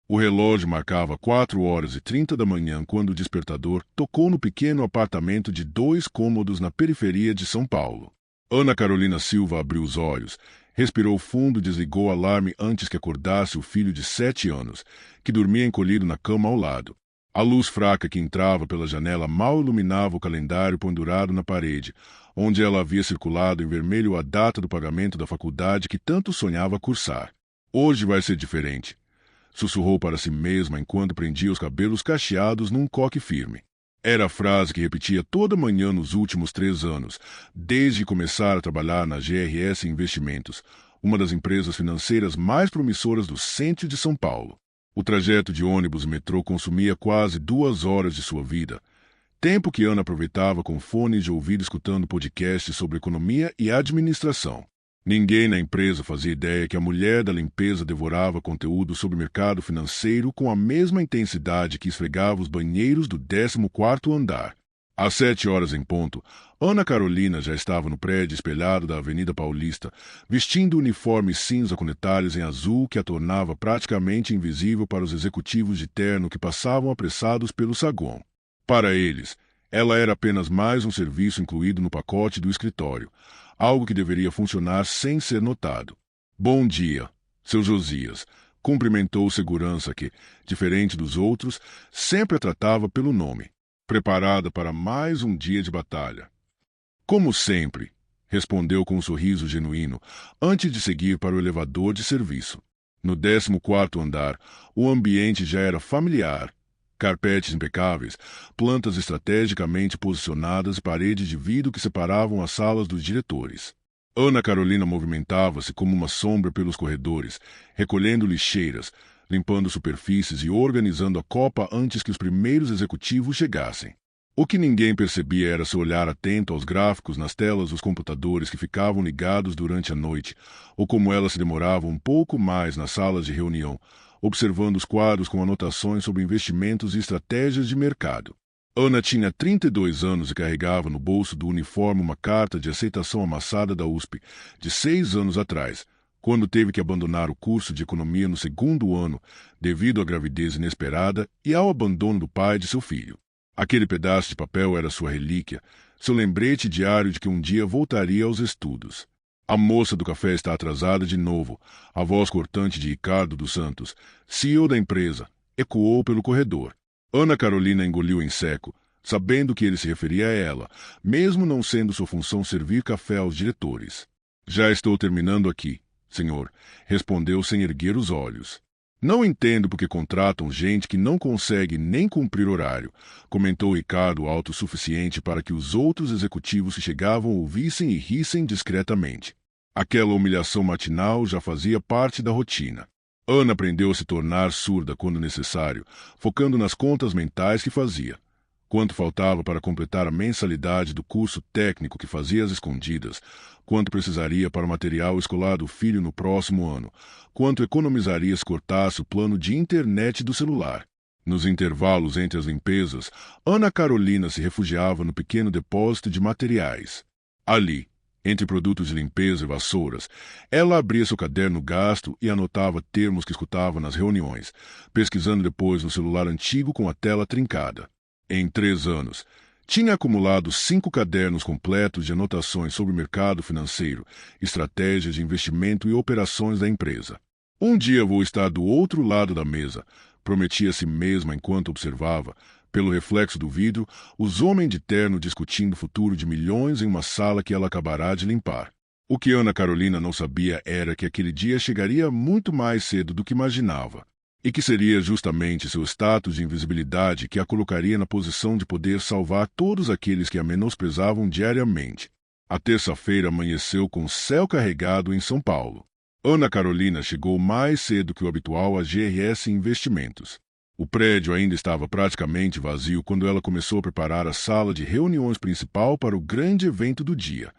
O relógio marcava 4h30 da manhã quando o despertador tocou no pequeno apartamento de 2 cômodos na periferia de São Paulo. Ana Carolina Silva abriu os olhos, respirou fundo e desligou o alarme antes que acordasse o filho de 7 anos, que dormia encolhido na cama ao lado. A luz fraca que entrava pela janela mal iluminava o calendário pendurado na parede, onde ela havia circulado em vermelho a data do pagamento da faculdade que tanto sonhava cursar. Hoje vai ser diferente, sussurrou para si mesma enquanto prendia os cabelos cacheados num coque firme. Era a frase que repetia toda manhã nos últimos 3 anos, desde começar a trabalhar na GRS Investimentos, uma das empresas financeiras mais promissoras do centro de São Paulo. O trajeto de ônibus e metrô consumia quase 2 horas de sua vida, tempo que Ana aproveitava com fones de ouvido escutando podcasts sobre economia e administração. Ninguém na empresa fazia ideia que a mulher da limpeza devorava conteúdo sobre mercado financeiro com a mesma intensidade que esfregava os banheiros do 14º andar. Às 7 horas em ponto, Ana Carolina já estava no prédio espelhado da Avenida Paulista, vestindo o uniforme cinza com detalhes em azul que a tornava praticamente invisível para os executivos de terno que passavam apressados pelo saguão. Para eles, ela era apenas mais um serviço incluído no pacote do escritório, algo que deveria funcionar sem ser notado. Bom dia, seu Josias, cumprimentou o segurança que, diferente dos outros, sempre a tratava pelo nome, preparada para mais um dia de batalha. Como sempre, respondeu com um sorriso genuíno, antes de seguir para o elevador de serviço. No 14º andar, o ambiente já era familiar. Carpetes impecáveis, plantas estrategicamente posicionadas e paredes de vidro que separavam as salas dos diretores. Ana Carolina movimentava-se como uma sombra pelos corredores, recolhendo lixeiras, limpando superfícies e organizando a copa antes que os primeiros executivos chegassem. O que ninguém percebia era seu olhar atento aos gráficos nas telas dos computadores que ficavam ligados durante a noite, ou como ela se demorava um pouco mais nas salas de reunião, observando os quadros com anotações sobre investimentos e estratégias de mercado. Ana tinha 32 anos e carregava no bolso do uniforme uma carta de aceitação amassada da USP, de 6 anos atrás, quando teve que abandonar o curso de economia no 2º ano, devido à gravidez inesperada e ao abandono do pai de seu filho. Aquele pedaço de papel era sua relíquia, seu lembrete diário de que um dia voltaria aos estudos. A moça do café está atrasada de novo. A voz cortante de Ricardo dos Santos, CEO da empresa, ecoou pelo corredor. Ana Carolina engoliu em seco, sabendo que ele se referia a ela, mesmo não sendo sua função servir café aos diretores. Já estou terminando aqui, senhor, respondeu sem erguer os olhos. Não entendo por que contratam gente que não consegue nem cumprir horário, comentou Ricardo autossuficiente para que os outros executivos que chegavam ouvissem e rissem discretamente. Aquela humilhação matinal já fazia parte da rotina. Ana aprendeu a se tornar surda quando necessário, focando nas contas mentais que fazia. Quanto faltava para completar a mensalidade do curso técnico que fazia às escondidas, quanto precisaria para o material escolar do filho no próximo ano, quanto economizaria se cortasse o plano de internet do celular. Nos intervalos entre as limpezas, Ana Carolina se refugiava no pequeno depósito de materiais. Ali, entre produtos de limpeza e vassouras, ela abria seu caderno gasto e anotava termos que escutava nas reuniões, pesquisando depois no celular antigo com a tela trincada. Em 3 anos, tinha acumulado 5 cadernos completos de anotações sobre o mercado financeiro, estratégias de investimento e operações da empresa. Um dia vou estar do outro lado da mesa, prometia a si mesma enquanto observava, pelo reflexo do vidro, os homens de terno discutindo o futuro de milhões em uma sala que ela acabará de limpar. O que Ana Carolina não sabia era que aquele dia chegaria muito mais cedo do que imaginava, e que seria justamente seu status de invisibilidade que a colocaria na posição de poder salvar todos aqueles que a menosprezavam diariamente. A terça-feira amanheceu com o céu carregado em São Paulo. Ana Carolina chegou mais cedo que o habitual à GRS Investimentos. O prédio ainda estava praticamente vazio quando ela começou a preparar a sala de reuniões principal para o grande evento do dia,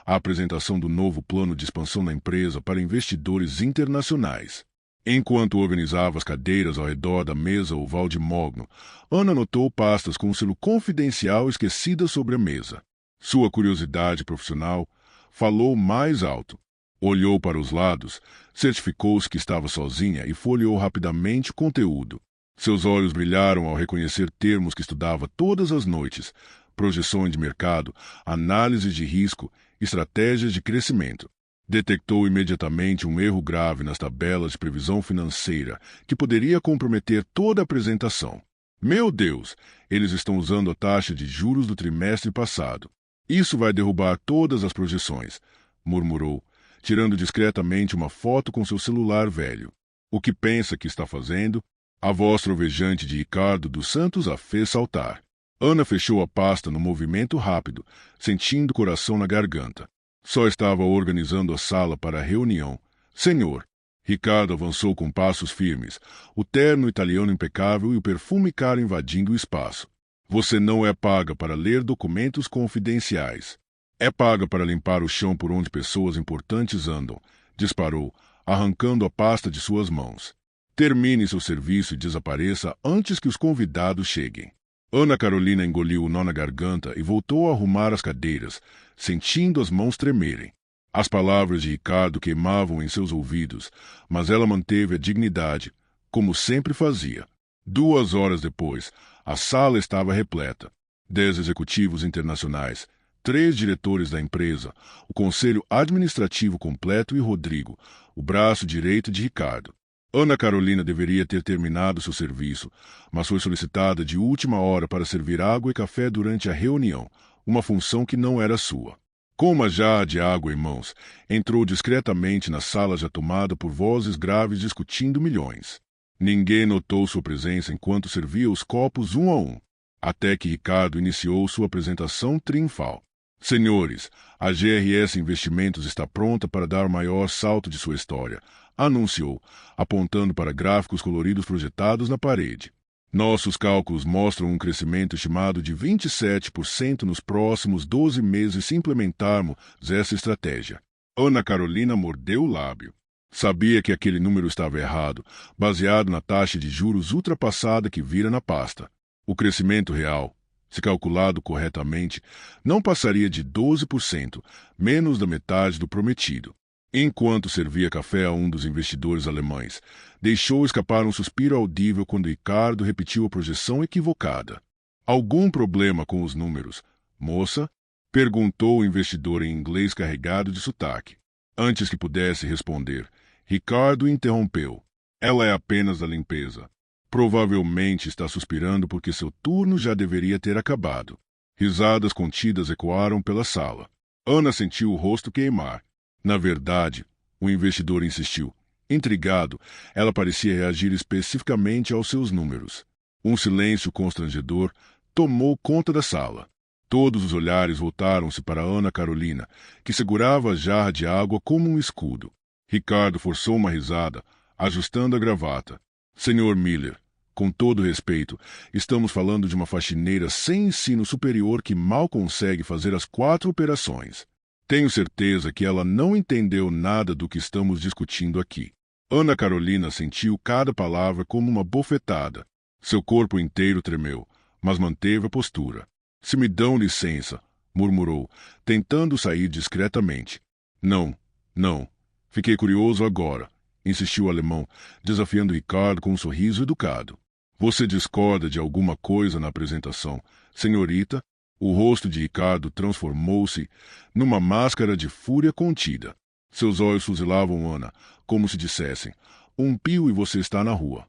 a apresentação do novo plano de expansão da empresa para investidores internacionais. Enquanto organizava as cadeiras ao redor da mesa oval de mogno, Ana notou pastas com um selo confidencial esquecidas sobre a mesa. Sua curiosidade profissional falou mais alto. Olhou para os lados, certificou-se que estava sozinha e folheou rapidamente o conteúdo. Seus olhos brilharam ao reconhecer termos que estudava todas as noites: projeções de mercado, análise de risco, estratégias de crescimento. Detectou imediatamente um erro grave nas tabelas de previsão financeira que poderia comprometer toda a apresentação. Meu Deus, eles estão usando a taxa de juros do trimestre passado. Isso vai derrubar todas as projeções, murmurou, tirando discretamente uma foto com seu celular velho. O que pensa que está fazendo? A voz trovejante de Ricardo dos Santos a fez saltar. Ana fechou a pasta num movimento rápido, sentindo o coração na garganta. Só estava organizando a sala para a reunião. Senhor. Ricardo avançou com passos firmes, o terno italiano impecável e o perfume caro invadindo o espaço. Você não é paga para ler documentos confidenciais. É paga para limpar o chão por onde pessoas importantes andam, disparou, arrancando a pasta de suas mãos. Termine seu serviço e desapareça antes que os convidados cheguem. Ana Carolina engoliu o nó na garganta e voltou a arrumar as cadeiras, sentindo as mãos tremerem. As palavras de Ricardo queimavam em seus ouvidos, mas ela manteve a dignidade, como sempre fazia. 2 horas depois, a sala estava repleta. 10 executivos internacionais, 3 diretores da empresa, o conselho administrativo completo e Rodrigo, o braço direito de Ricardo. Ana Carolina deveria ter terminado seu serviço, mas foi solicitada de última hora para servir água e café durante a reunião, uma função que não era sua. Com uma jarra de água em mãos, entrou discretamente na sala já tomada por vozes graves discutindo milhões. Ninguém notou sua presença enquanto servia os copos um a um, até que Ricardo iniciou sua apresentação triunfal. Senhores, a GRS Investimentos está pronta para dar o maior salto de sua história, anunciou, apontando para gráficos coloridos projetados na parede. Nossos cálculos mostram um crescimento estimado de 27% nos próximos 12 meses se implementarmos essa estratégia. Ana Carolina mordeu o lábio. Sabia que aquele número estava errado, baseado na taxa de juros ultrapassada que vira na pasta. O crescimento real, se calculado corretamente, não passaria de 12%, menos da metade do prometido. Enquanto servia café a um dos investidores alemães, deixou escapar um suspiro audível quando Ricardo repetiu a projeção equivocada. Algum problema com os números, moça? Perguntou o investidor em inglês carregado de sotaque. Antes que pudesse responder, Ricardo interrompeu. Ela é apenas da limpeza. Provavelmente está suspirando porque seu turno já deveria ter acabado. Risadas contidas ecoaram pela sala. Ana sentiu o rosto queimar. Na verdade, o investidor insistiu. Intrigado, ela parecia reagir especificamente aos seus números. Um silêncio constrangedor tomou conta da sala. Todos os olhares voltaram-se para Ana Carolina, que segurava a jarra de água como um escudo. Ricardo forçou uma risada, ajustando a gravata. Senhor Miller, com todo respeito, estamos falando de uma faxineira sem ensino superior que mal consegue fazer as 4 operações. Tenho certeza que ela não entendeu nada do que estamos discutindo aqui. Ana Carolina sentiu cada palavra como uma bofetada. Seu corpo inteiro tremeu, mas manteve a postura. Se me dão licença, murmurou, tentando sair discretamente. Não, não. Fiquei curioso agora, insistiu o alemão, desafiando Ricardo com um sorriso educado. Você discorda de alguma coisa na apresentação, senhorita? O rosto de Ricardo transformou-se numa máscara de fúria contida. Seus olhos fuzilavam Ana, como se dissessem, um pio e você está na rua.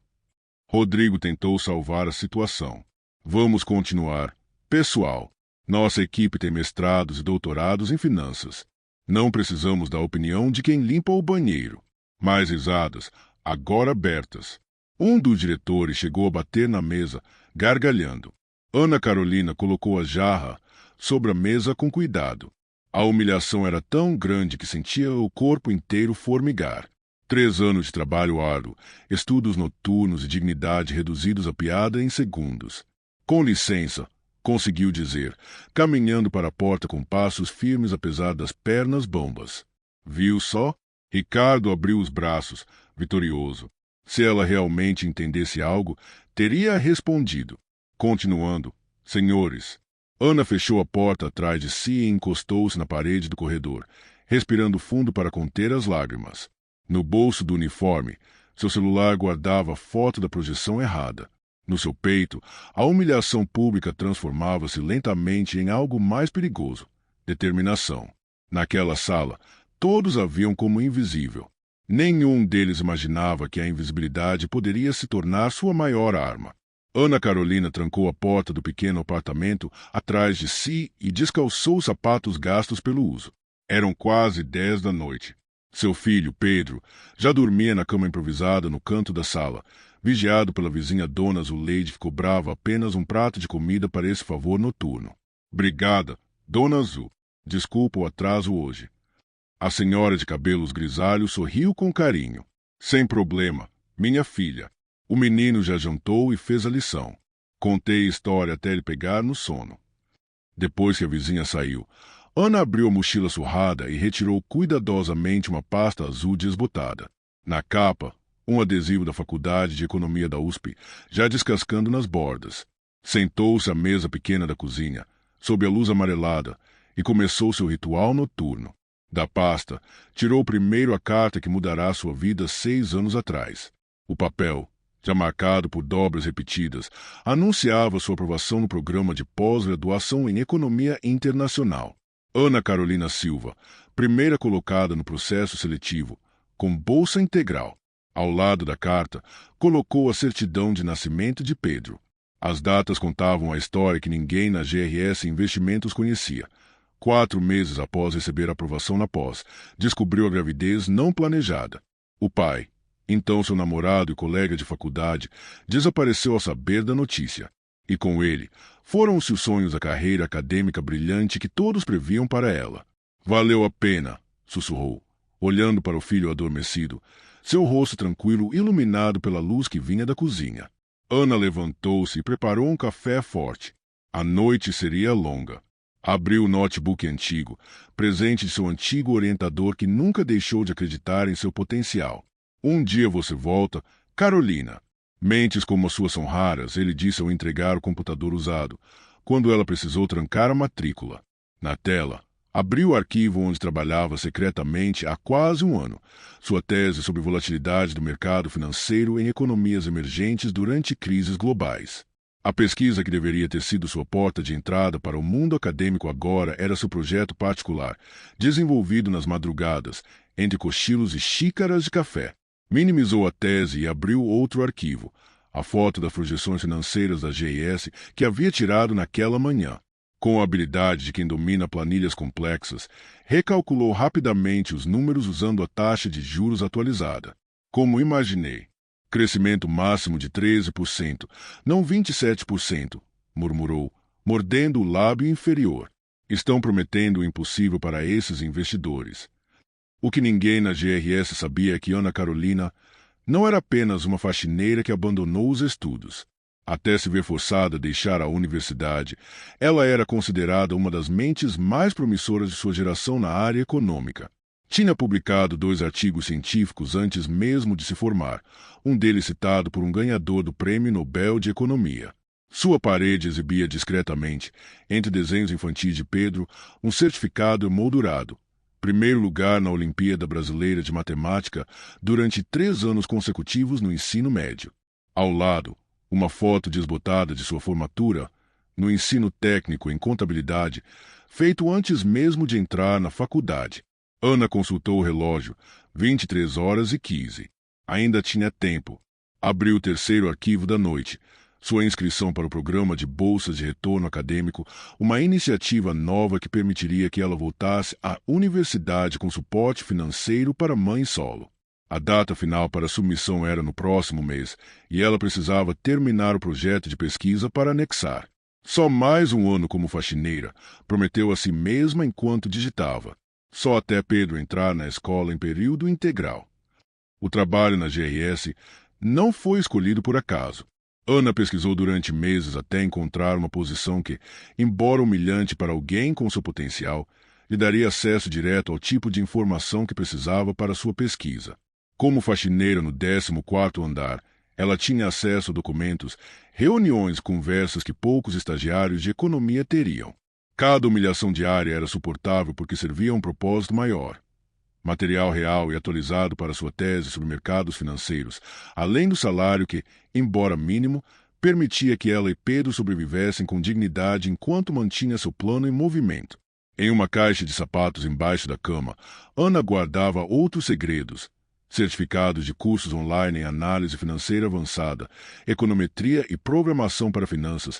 Rodrigo tentou salvar a situação. Vamos continuar. Pessoal, nossa equipe tem mestrados e doutorados em finanças. Não precisamos da opinião de quem limpa o banheiro. Mais risadas, agora abertas. Um dos diretores chegou a bater na mesa, gargalhando. Ana Carolina colocou a jarra sobre a mesa com cuidado. A humilhação era tão grande que sentia o corpo inteiro formigar. 3 anos de trabalho árduo, estudos noturnos e dignidade reduzidos a piada em segundos. Com licença, conseguiu dizer, caminhando para a porta com passos firmes apesar das pernas bambas. Viu só? Ricardo abriu os braços, vitorioso. Se ela realmente entendesse algo, teria respondido. Continuando, senhores. Ana fechou a porta atrás de si e encostou-se na parede do corredor, respirando fundo para conter as lágrimas. No bolso do uniforme, seu celular guardava a foto da projeção errada. No seu peito, a humilhação pública transformava-se lentamente em algo mais perigoso: determinação. Naquela sala, todos a viam como invisível. Nenhum deles imaginava que a invisibilidade poderia se tornar sua maior arma. Ana Carolina trancou a porta do pequeno apartamento atrás de si e descalçou os sapatos gastos pelo uso. Eram quase 10 da noite. Seu filho, Pedro, já dormia na cama improvisada no canto da sala. Vigiado pela vizinha Dona Zuleide, que cobrava apenas um prato de comida para esse favor noturno. Obrigada, Dona Azul. Desculpa o atraso hoje. A senhora de cabelos grisalhos sorriu com carinho. Sem problema, minha filha. O menino já jantou e fez a lição. Contei a história até ele pegar no sono. Depois que a vizinha saiu, Ana abriu a mochila surrada e retirou cuidadosamente uma pasta azul desbotada. Na capa, um adesivo da Faculdade de Economia da USP, já descascando nas bordas. Sentou-se à mesa pequena da cozinha, sob a luz amarelada, e começou seu ritual noturno. Da pasta, tirou primeiro a carta que mudará sua vida 6 anos atrás. O papel, já marcado por dobras repetidas, anunciava sua aprovação no programa de pós-graduação em Economia Internacional. Ana Carolina Silva, primeira colocada no processo seletivo, com bolsa integral. Ao lado da carta, colocou a certidão de nascimento de Pedro. As datas contavam a história que ninguém na GRS Investimentos conhecia. 4 meses após receber a aprovação na pós, descobriu a gravidez não planejada. O pai, então seu namorado e colega de faculdade, desapareceu ao saber da notícia. E com ele, foram-se os sonhos da carreira acadêmica brilhante que todos previam para ela. Valeu a pena, sussurrou, olhando para o filho adormecido, seu rosto tranquilo iluminado pela luz que vinha da cozinha. Ana levantou-se e preparou um café forte. A noite seria longa. Abriu o notebook antigo, presente de seu antigo orientador que nunca deixou de acreditar em seu potencial. Um dia você volta, Carolina. Mentes como as suas são raras, ele disse ao entregar o computador usado, quando ela precisou trancar a matrícula. Na tela, abriu o arquivo onde trabalhava secretamente há quase um ano, sua tese sobre volatilidade do mercado financeiro em economias emergentes durante crises globais. A pesquisa que deveria ter sido sua porta de entrada para o mundo acadêmico agora era seu projeto particular, desenvolvido nas madrugadas, entre cochilos e xícaras de café. Minimizou a tese e abriu outro arquivo, a foto das projeções financeiras da GIS que havia tirado naquela manhã. Com a habilidade de quem domina planilhas complexas, recalculou rapidamente os números usando a taxa de juros atualizada. Como imaginei. Crescimento máximo de 13%, não 27%, murmurou, mordendo o lábio inferior. Estão prometendo o impossível para esses investidores. O que ninguém na GRS sabia é que Ana Carolina não era apenas uma faxineira que abandonou os estudos. Até se ver forçada a deixar a universidade, ela era considerada uma das mentes mais promissoras de sua geração na área econômica. Tinha publicado 2 artigos científicos antes mesmo de se formar, um deles citado por um ganhador do Prêmio Nobel de Economia. Sua parede exibia discretamente, entre desenhos infantis de Pedro, um certificado emoldurado. Primeiro lugar na Olimpíada Brasileira de Matemática durante 3 anos consecutivos no ensino médio. Ao lado, uma foto desbotada de sua formatura, no ensino técnico em contabilidade, feito antes mesmo de entrar na faculdade. Ana consultou o relógio, 23h15. Ainda tinha tempo. Abriu o 3º arquivo da noite, sua inscrição para o programa de bolsas de retorno acadêmico, uma iniciativa nova que permitiria que ela voltasse à universidade com suporte financeiro para mãe solo. A data final para a submissão era no próximo mês, e ela precisava terminar o projeto de pesquisa para anexar. Só mais um ano como faxineira, prometeu a si mesma enquanto digitava. Só até Pedro entrar na escola em período integral. O trabalho na GRS não foi escolhido por acaso. Ana pesquisou durante meses até encontrar uma posição que, embora humilhante para alguém com seu potencial, lhe daria acesso direto ao tipo de informação que precisava para sua pesquisa. Como faxineira no 14º andar, ela tinha acesso a documentos, reuniões e conversas que poucos estagiários de economia teriam. Cada humilhação diária era suportável porque servia a um propósito maior. Material real e atualizado para sua tese sobre mercados financeiros, além do salário que, embora mínimo, permitia que ela e Pedro sobrevivessem com dignidade enquanto mantinha seu plano em movimento. Em uma caixa de sapatos embaixo da cama, Ana guardava outros segredos: certificados de cursos online em análise financeira avançada, econometria e programação para finanças,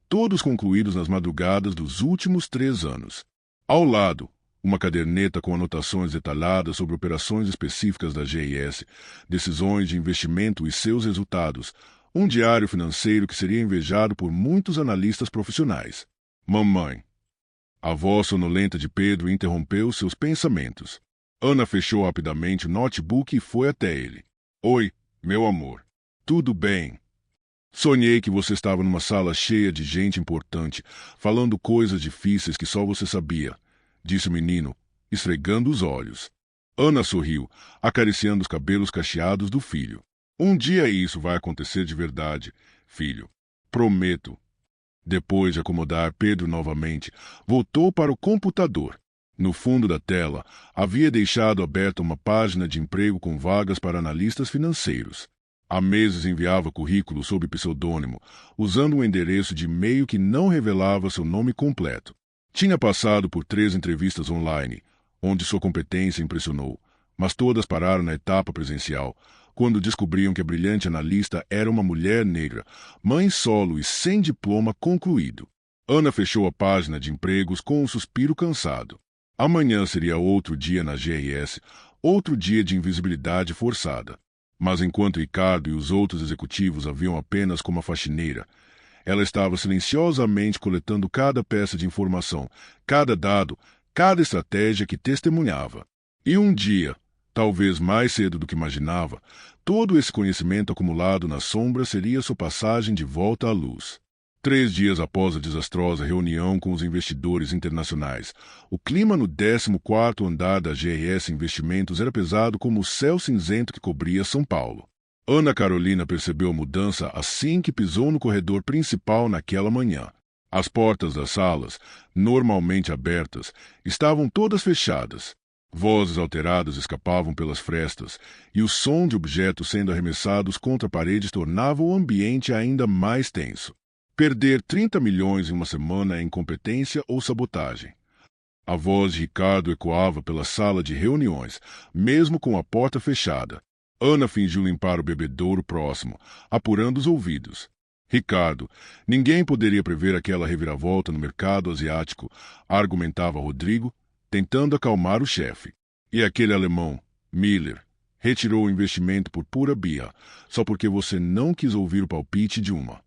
todos concluídos nas madrugadas dos últimos 3 anos. Ao lado, uma caderneta com anotações detalhadas sobre operações específicas da GIS, decisões de investimento e seus resultados, um diário financeiro que seria invejado por muitos analistas profissionais. Mamãe. A voz sonolenta de Pedro interrompeu seus pensamentos. Ana fechou rapidamente o notebook e foi até ele. Oi, meu amor. Tudo bem? Sonhei que você estava numa sala cheia de gente importante, falando coisas difíceis que só você sabia, disse o menino, esfregando os olhos. Ana sorriu, acariciando os cabelos cacheados do filho. Um dia isso vai acontecer de verdade, filho. Prometo. Depois de acomodar Pedro novamente, voltou para o computador. No fundo da tela, havia deixado aberta uma página de emprego com vagas para analistas financeiros. Há meses enviava currículo sob pseudônimo, usando um endereço de e-mail que não revelava seu nome completo. Tinha passado por 3 entrevistas online, onde sua competência impressionou, mas todas pararam na etapa presencial, quando descobriam que a brilhante analista era uma mulher negra, mãe solo e sem diploma concluído. Ana fechou a página de empregos com um suspiro cansado. Amanhã seria outro dia na GRS, outro dia de invisibilidade forçada. Mas enquanto Ricardo e os outros executivos a viam apenas como a faxineira, ela estava silenciosamente coletando cada peça de informação, cada dado, cada estratégia que testemunhava. E um dia, talvez mais cedo do que imaginava, todo esse conhecimento acumulado nas sombras seria sua passagem de volta à luz. 3 dias após a desastrosa reunião com os investidores internacionais, o clima no 14º andar da GRS Investimentos era pesado como o céu cinzento que cobria São Paulo. Ana Carolina percebeu a mudança assim que pisou no corredor principal naquela manhã. As portas das salas, normalmente abertas, estavam todas fechadas. Vozes alteradas escapavam pelas frestas, e o som de objetos sendo arremessados contra paredes tornava o ambiente ainda mais tenso. Perder 30 milhões em uma semana é incompetência ou sabotagem. A voz de Ricardo ecoava pela sala de reuniões, mesmo com a porta fechada. Ana fingiu limpar o bebedouro próximo, apurando os ouvidos. Ricardo, ninguém poderia prever aquela reviravolta no mercado asiático, argumentava Rodrigo, tentando acalmar o chefe. E aquele alemão, Miller, retirou o investimento por pura birra, só porque você não quis ouvir o palpite de uma.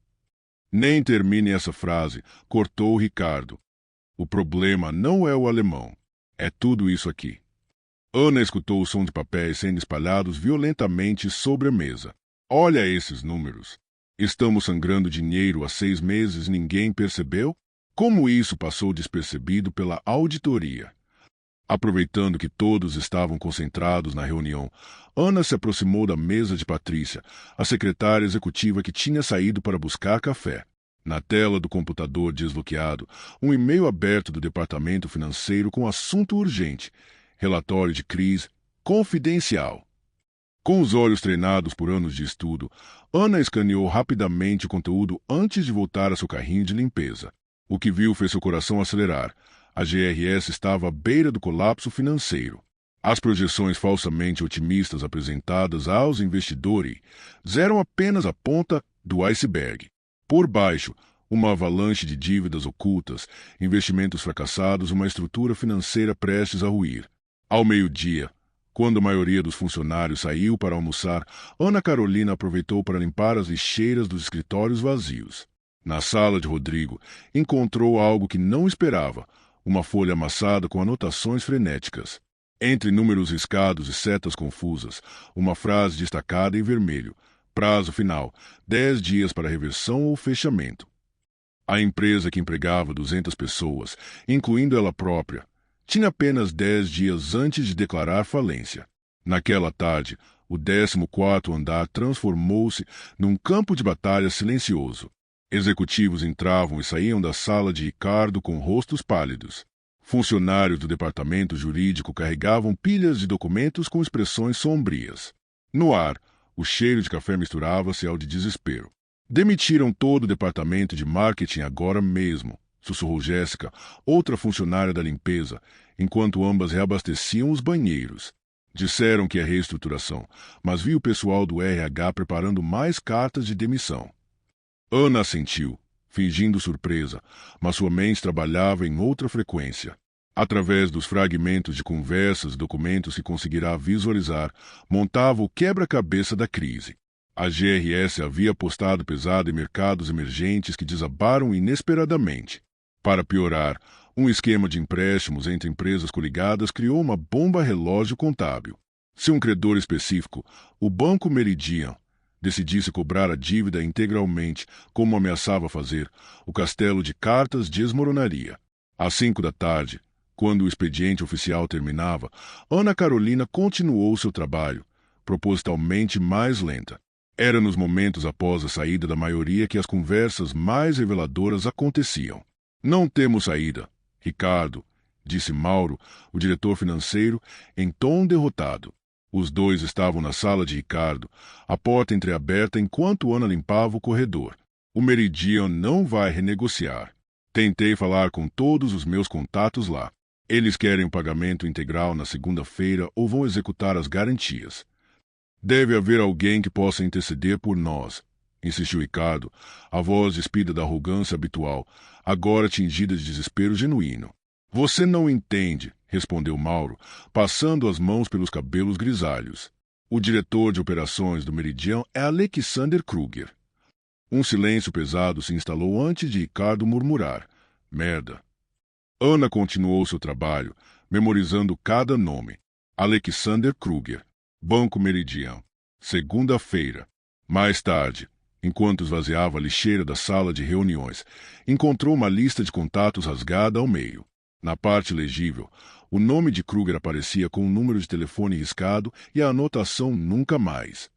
Nem termine essa frase, cortou Ricardo. O problema não é o alemão. É tudo isso aqui. Ana escutou o som de papéis sendo espalhados violentamente sobre a mesa. Olha esses números. Estamos sangrando dinheiro há 6 meses e ninguém percebeu? Como isso passou despercebido pela auditoria? Aproveitando que todos estavam concentrados na reunião, Ana se aproximou da mesa de Patrícia, a secretária executiva que tinha saído para buscar café. Na tela do computador desbloqueado, um e-mail aberto do departamento financeiro com assunto urgente, relatório de crise, confidencial. Com os olhos treinados por anos de estudo, Ana escaneou rapidamente o conteúdo antes de voltar a seu carrinho de limpeza. O que viu fez seu coração acelerar. A GRS estava à beira do colapso financeiro. As projeções falsamente otimistas apresentadas aos investidores eram apenas a ponta do iceberg. Por baixo, uma avalanche de dívidas ocultas, investimentos fracassados e uma estrutura financeira prestes a ruir. Ao meio-dia, quando a maioria dos funcionários saiu para almoçar, Ana Carolina aproveitou para limpar as lixeiras dos escritórios vazios. Na sala de Rodrigo, encontrou algo que não esperava: uma folha amassada com anotações frenéticas. Entre números riscados e setas confusas, uma frase destacada em vermelho: prazo final, 10 dias para reversão ou fechamento. A empresa, que empregava 200 pessoas, incluindo ela própria, tinha apenas 10 dias antes de declarar falência. Naquela tarde, o 14º andar transformou-se num campo de batalha silencioso. Executivos entravam e saíam da sala de Ricardo com rostos pálidos. Funcionários do departamento jurídico carregavam pilhas de documentos com expressões sombrias. No ar, o cheiro de café misturava-se ao de desespero. Demitiram todo o departamento de marketing agora mesmo, sussurrou Jéssica, outra funcionária da limpeza, enquanto ambas reabasteciam os banheiros. Disseram que é reestruturação, mas vi o pessoal do RH preparando mais cartas de demissão. Ana assentiu, fingindo surpresa, mas sua mente trabalhava em outra frequência. Através dos fragmentos de conversas e documentos que conseguirá visualizar, montava o quebra-cabeça da crise. A GRS havia apostado pesado em mercados emergentes que desabaram inesperadamente. Para piorar, um esquema de empréstimos entre empresas coligadas criou uma bomba-relógio contábil. Se um credor específico, o Banco Meridian, decidisse cobrar a dívida integralmente, como ameaçava fazer, o castelo de cartas desmoronaria. Às 5 da tarde, quando o expediente oficial terminava, Ana Carolina continuou seu trabalho, propositalmente mais lenta. Era nos momentos após a saída da maioria que as conversas mais reveladoras aconteciam. Não temos saída, Ricardo, disse Mauro, o diretor financeiro, em tom derrotado. Os dois estavam na sala de Ricardo, a porta entreaberta enquanto Ana limpava o corredor. O Meridian não vai renegociar. Tentei falar com todos os meus contatos lá. Eles querem o pagamento integral na segunda-feira ou vão executar as garantias. Deve haver alguém que possa interceder por nós, insistiu Ricardo, a voz despida da arrogância habitual, agora tingida de desespero genuíno. Você não entende, respondeu Mauro, passando as mãos pelos cabelos grisalhos. O diretor de operações do Meridian é Alexander Kruger. Um silêncio pesado se instalou antes de Ricardo murmurar. Merda. Ana continuou seu trabalho, memorizando cada nome. Alexander Kruger. Banco Meridian. Segunda-feira. Mais tarde, enquanto esvaziava a lixeira da sala de reuniões, encontrou uma lista de contatos rasgada ao meio. Na parte legível, o nome de Kruger aparecia com um número de telefone riscado e a anotação nunca mais.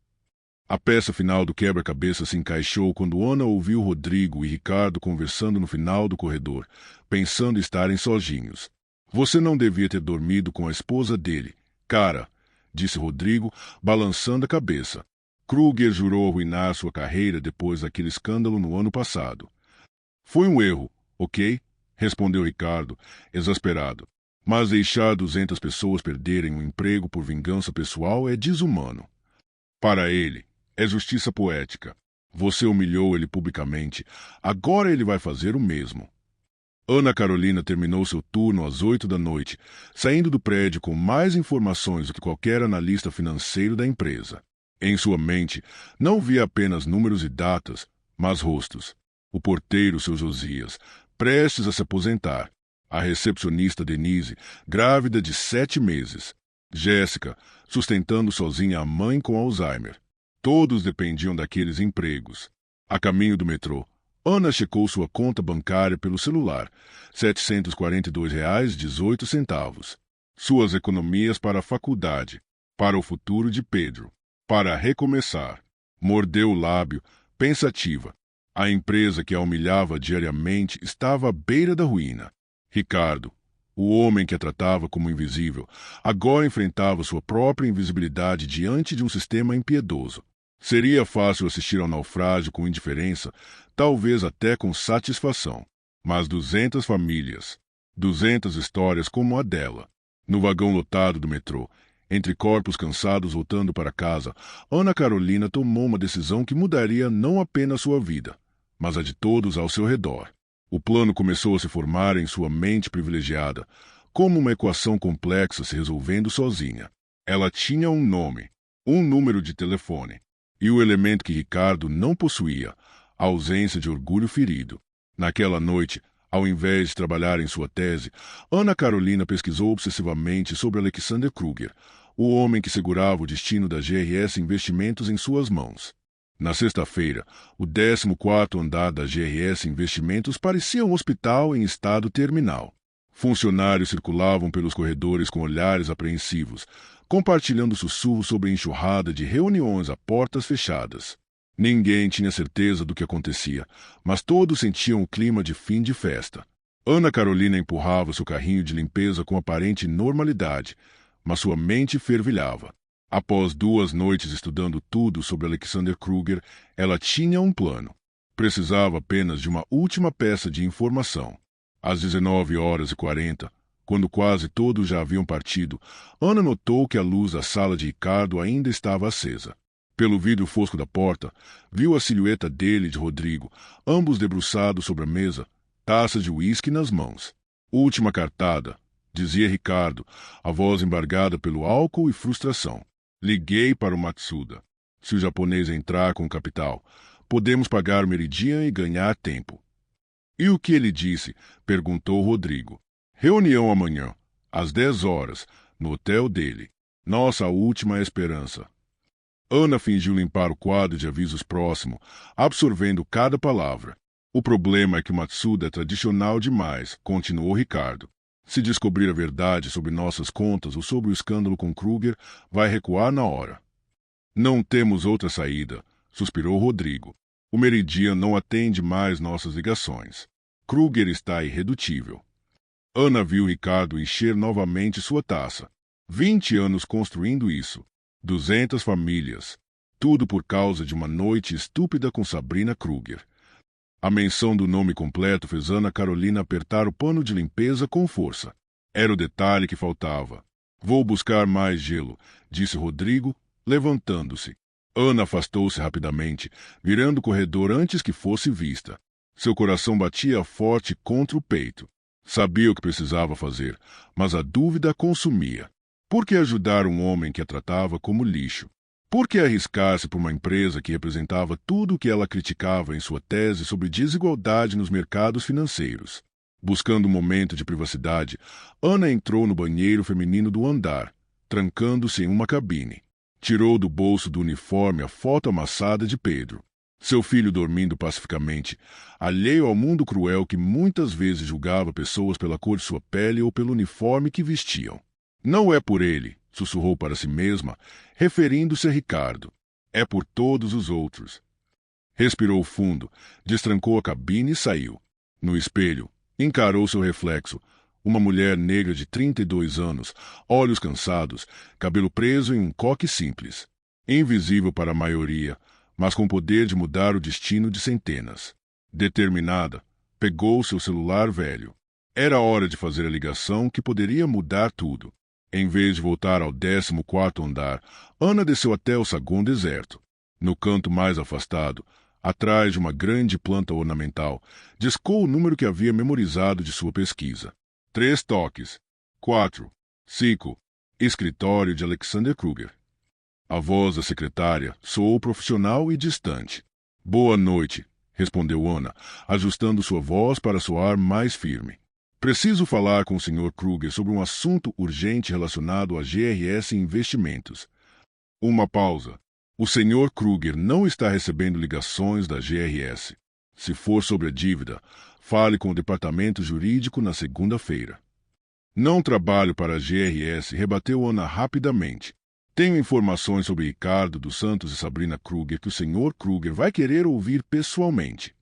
A peça final do quebra-cabeça se encaixou quando Ana ouviu Rodrigo e Ricardo conversando no final do corredor, pensando estarem sozinhos. Você não devia ter dormido com a esposa dele, cara, disse Rodrigo, balançando a cabeça. Kruger jurou arruinar sua carreira depois daquele escândalo no ano passado. Foi um erro, ok? Respondeu Ricardo, exasperado. Mas deixar 200 pessoas perderem um emprego por vingança pessoal é desumano. Para ele, é justiça poética. Você humilhou ele publicamente. Agora ele vai fazer o mesmo. Ana Carolina terminou seu turno às 8 da noite, saindo do prédio com mais informações do que qualquer analista financeiro da empresa. Em sua mente, não via apenas números e datas, mas rostos. O porteiro, seu Josias, prestes a se aposentar. A recepcionista Denise, grávida de 7 meses. Jéssica, sustentando sozinha a mãe com Alzheimer. Todos dependiam daqueles empregos. A caminho do metrô, Ana checou sua conta bancária pelo celular. R$ 742,18. Suas economias para a faculdade, para o futuro de Pedro, para recomeçar. Mordeu o lábio, pensativa. A empresa que a humilhava diariamente estava à beira da ruína. Ricardo, o homem que a tratava como invisível, agora enfrentava sua própria invisibilidade diante de um sistema impiedoso. Seria fácil assistir ao naufrágio com indiferença, talvez até com satisfação. Mas 200 famílias, 200 histórias como a dela. No vagão lotado do metrô, entre corpos cansados voltando para casa, Ana Carolina tomou uma decisão que mudaria não apenas sua vida, mas a de todos ao seu redor. O plano começou a se formar em sua mente privilegiada, como uma equação complexa se resolvendo sozinha. Ela tinha um nome, um número de telefone, e o elemento que Ricardo não possuía, a ausência de orgulho ferido. Naquela noite, ao invés de trabalhar em sua tese, Ana Carolina pesquisou obsessivamente sobre Alexander Kruger, o homem que segurava o destino da GRS Investimentos em suas mãos. Na sexta-feira, o 14º andar da GRS Investimentos parecia um hospital em estado terminal. Funcionários circulavam pelos corredores com olhares apreensivos, compartilhando sussurros sobre a enxurrada de reuniões a portas fechadas. Ninguém tinha certeza do que acontecia, mas todos sentiam o clima de fim de festa. Ana Carolina empurrava seu carrinho de limpeza com aparente normalidade, mas sua mente fervilhava. Após 2 noites estudando tudo sobre Alexander Kruger, ela tinha um plano. Precisava apenas de uma última peça de informação. Às 19h40, quando quase todos já haviam partido, Ana notou que a luz da sala de Ricardo ainda estava acesa. Pelo vidro fosco da porta, viu a silhueta dele e de Rodrigo, ambos debruçados sobre a mesa, taça de uísque nas mãos. Última cartada, dizia Ricardo, a voz embargada pelo álcool e frustração. Liguei para o Matsuda. Se o japonês entrar com o capital, podemos pagar o Meridian e ganhar tempo. E o que ele disse? Perguntou Rodrigo. Reunião amanhã, às 10 horas, no hotel dele. Nossa última esperança. Ana fingiu limpar o quadro de avisos próximo, absorvendo cada palavra. O problema é que o Matsuda é tradicional demais, continuou Ricardo. Se descobrir a verdade sobre nossas contas ou sobre o escândalo com Kruger, vai recuar na hora. Não temos outra saída, suspirou Rodrigo. O Meridian não atende mais nossas ligações. Kruger está irredutível. Ana viu Ricardo encher novamente sua taça. 20 anos construindo isso. 200 famílias. Tudo por causa de uma noite estúpida com Sabrina Kruger. A menção do nome completo fez Ana Carolina apertar o pano de limpeza com força. Era o detalhe que faltava. Vou buscar mais gelo, disse Rodrigo, levantando-se. Ana afastou-se rapidamente, virando o corredor antes que fosse vista. Seu coração batia forte contra o peito. Sabia o que precisava fazer, mas a dúvida a consumia. Por que ajudar um homem que a tratava como lixo? Por que arriscar-se por uma empresa que representava tudo o que ela criticava em sua tese sobre desigualdade nos mercados financeiros? Buscando um momento de privacidade, Ana entrou no banheiro feminino do andar, trancando-se em uma cabine. Tirou do bolso do uniforme a foto amassada de Pedro. Seu filho dormindo pacificamente, alheio ao mundo cruel que muitas vezes julgava pessoas pela cor de sua pele ou pelo uniforme que vestiam. Não é por ele, sussurrou para si mesma, referindo-se a Ricardo. É por todos os outros. Respirou fundo, destrancou a cabine e saiu. No espelho, encarou seu reflexo. Uma mulher negra de 32 anos, olhos cansados, cabelo preso em um coque simples. Invisível para a maioria, mas com poder de mudar o destino de centenas. Determinada, pegou seu celular velho. Era hora de fazer a ligação que poderia mudar tudo. Em vez de voltar ao 14º andar, Ana desceu até o saguão deserto. No canto mais afastado, atrás de uma grande planta ornamental, discou o número que havia memorizado de sua pesquisa. 3 toques. 4. 5. Escritório de Alexander Kruger. A voz da secretária soou profissional e distante. Boa noite, respondeu Ana, ajustando sua voz para soar mais firme. Preciso falar com o Sr. Kruger sobre um assunto urgente relacionado a GRS Investimentos. Uma pausa. O Sr. Kruger não está recebendo ligações da GRS. Se for sobre a dívida, fale com o departamento jurídico na segunda-feira. Não trabalho para a GRS, rebateu Ana rapidamente. Tenho informações sobre Ricardo dos Santos e Sabrina Kruger que o Sr. Kruger vai querer ouvir pessoalmente.